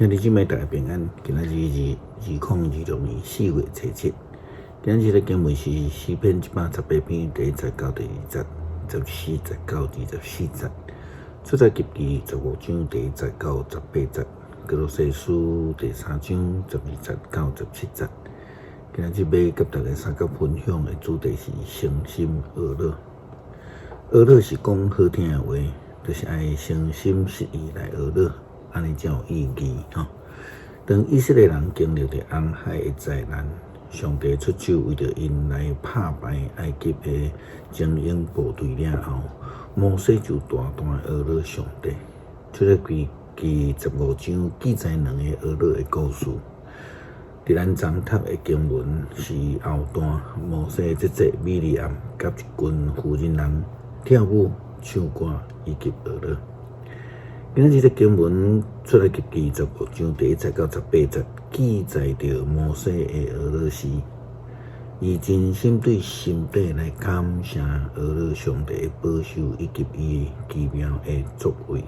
兄弟姊妹大家平安，今仔日2026年4月初7，今日的经文是诗篇118篇第1节到第2节，14节到24节，出埃及記15章第1節到18節，歌羅西書第3章12節到17節。今日要甲大家三角分享的主題是誠心學樂。學樂是講好聽的話，就是愛誠心實意來學樂。安尼才有意義吼。當以色列人經歷着紅海的災難，上帝出手為着因來打敗埃及的精英部隊了後，摩西就大膽學樂上帝。出埃及記15章記載兩個學樂的故事。佇咱總讀的經文是後段，摩西節節米利暗甲一群婦人人跳舞、唱歌以及學樂。今日這個經文出埃及記15章第1節到18節，記載着摩西的學樂時，伊真心對心底來感謝學樂上帝的保守以及伊奇妙的作為。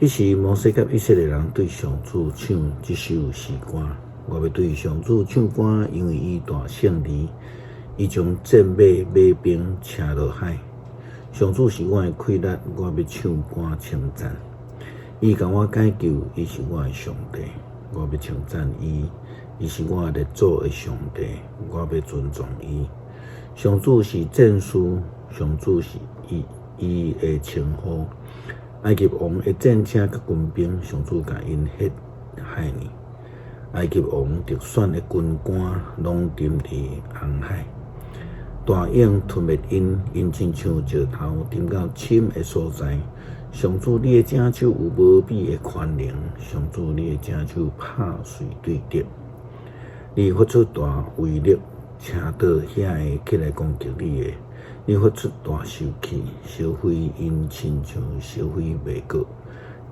迄時摩西甲以色列人對上主唱這首詩歌，我要對上主唱歌，因為伊大勝利，伊將戰馬馬兵車落海。上主是我的快樂，我要唱歌稱讚。伊甲我解救，伊是我的上帝，我要稱讚伊。伊是我列祖的上帝，我要尊重伊。上主是戰士，上主是伊的稱呼。埃及王的戰車甲軍兵，上主甲因殺害呢。埃及王特選的軍官，攏沉佇紅海。大鷹吞滅因，因親像石頭沉到深的所在。上主你的正手有無比的寬容，上主你的正手拍碎對敵。你發出大威力，請倒遐個起來攻擊你的。你發出大獸氣，燒毀因親像燒毀麥穀。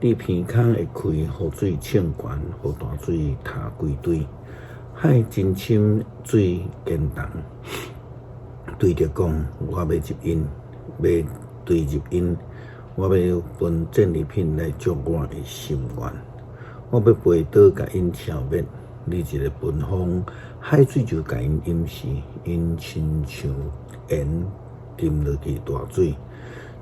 你鼻孔會開，雨水湑懸，予大水塌規堆。海真深，水堅重。對着講，我要入因，要對入因，我要分戰利品來祝我的心願。我要背倒甲因消滅，你一個分風，海水就甲因淹死，因親像鹽沉落去大水。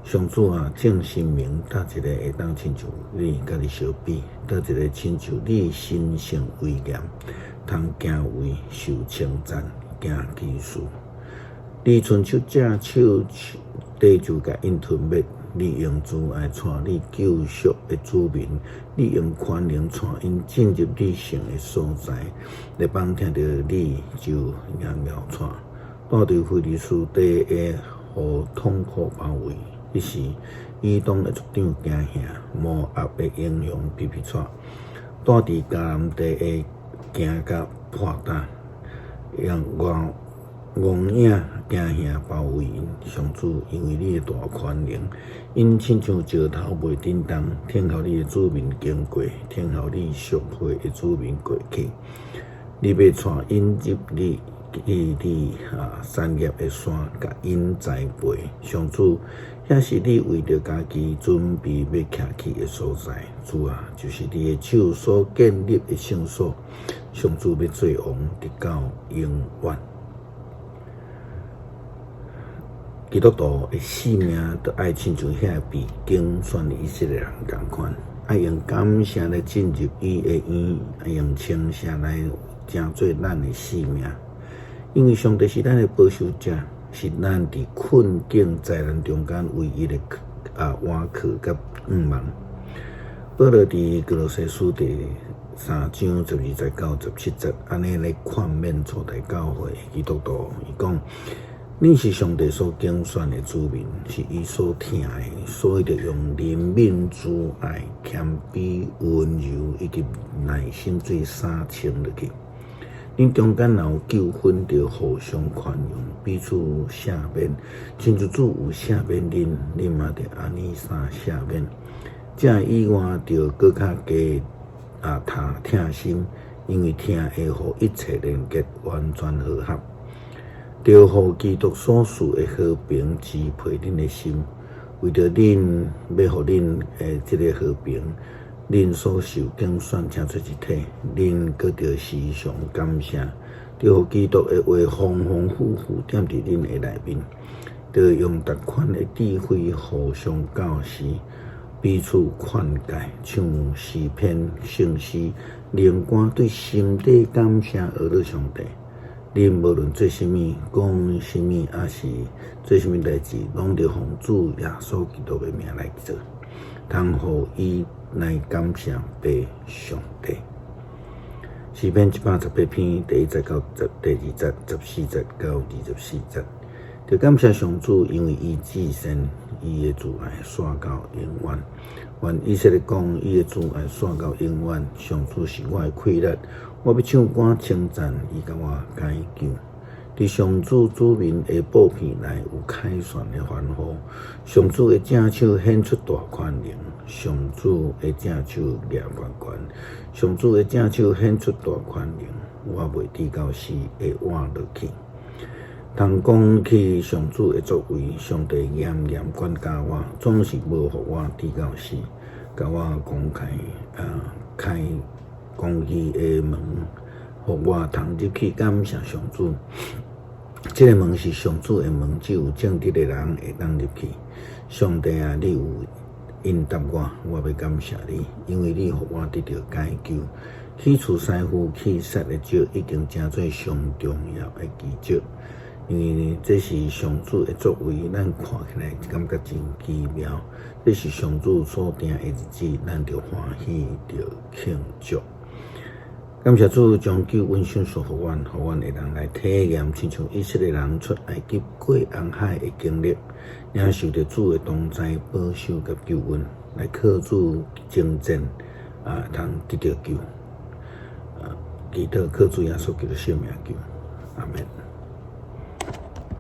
上主啊，正神明，倒一個會當親像你甲你相比，倒一個親像你神聖威嚴，通行為受稱讚，行奇事。你伸手隻手地就甲因吞滅，你用慈愛帶你救贖的子民，你用寬容帶因進入你聖的所在，來幫聽到你就嚴妙帶，帶到非利士地的互痛苦包圍。迄時，以東的族長驚嚇，摩押的英雄皮皮帶，帶佇迦南地的驚甲破膽，讓王影驚嚇包圍因。上主，因為你的大寬容，因親像石頭袂震動，聽候你的子民經過，聽候你贖回的子民過去。你要帶因入你產業的山，甲因栽培。上主，遐是你為着家己準備要徛去的所在。主啊，就是你的手所建立的聖所。上主要做王，直到永遠。基督徒的性命都愛親像遐被競選的以色列人同款，愛用感謝來進入伊的院，愛用稱謝來成做咱的性命。因為上帝是咱的保守者，是咱佇困境災難中間唯一的倚靠甲望。保羅佇歌羅西書第3章12節到17節，安尼來勸勉初代教會基督徒，伊講。你是上帝所揀選的子民，是伊所疼的，所以就用憐憫、慈愛、謙卑、溫柔以及耐心做三稱落去。恁中間若有糾紛，就互相寬容，彼此赦免，親像主有赦免恁，恁嘛着安尼相赦免。這以外，就閣較加疼心，因為疼會互一切連結完全和合。着互基督所賜的和平支配恁的心，為着恁要互恁的這個和平，恁所受拣选请做一体，恁搁着时常感谢，着互基督的话丰丰富富踮伫恁的内面，着用逐款的智慧互相教示，彼此劝诫，唱诗篇、圣诗、灵歌，对心底感谢阿乐上帝。恁无论做甚物、讲甚物，还是做甚物代志，拢着奉主耶稣基督的名来做，通互伊来感谢爸上帝。诗篇118篇第1节到第2节、14节到24节，着感谢上主，因为伊至善，伊的慈爱线到永远。愿以色列讲，伊的慈爱线到永远。上主是我的快乐，我要唱歌称赞伊，甲我解救。伫上主子民的布片内有凯旋的欢呼，上主的正手显出大权能，上主的正手抓悬悬，上主的正手显出大权能，我袂至到死会活落去。通讲起上主的作为，上帝严严管教我，总是无互我至到死，甲我开公义的门，互我通入去感谢上主。这个门是上主的门，只有正直的人会当入去。上帝啊，你有应答我，我要感谢你，因为你互我得到解救。去除师傅去杀的石，已经成做上重要的奇迹。因为这是上主的作为，咱看起来感觉真奇妙。这是上主所定的日子，咱着欢喜，着庆祝。感谢主将救恩赏赐互阮，互阮会人来体验，亲像以色列人出埃及过红海的经历，领受着主的同在、保守甲救恩，来靠主征战，通得到救。祈祷靠主耶稣基督圣名求，阿门。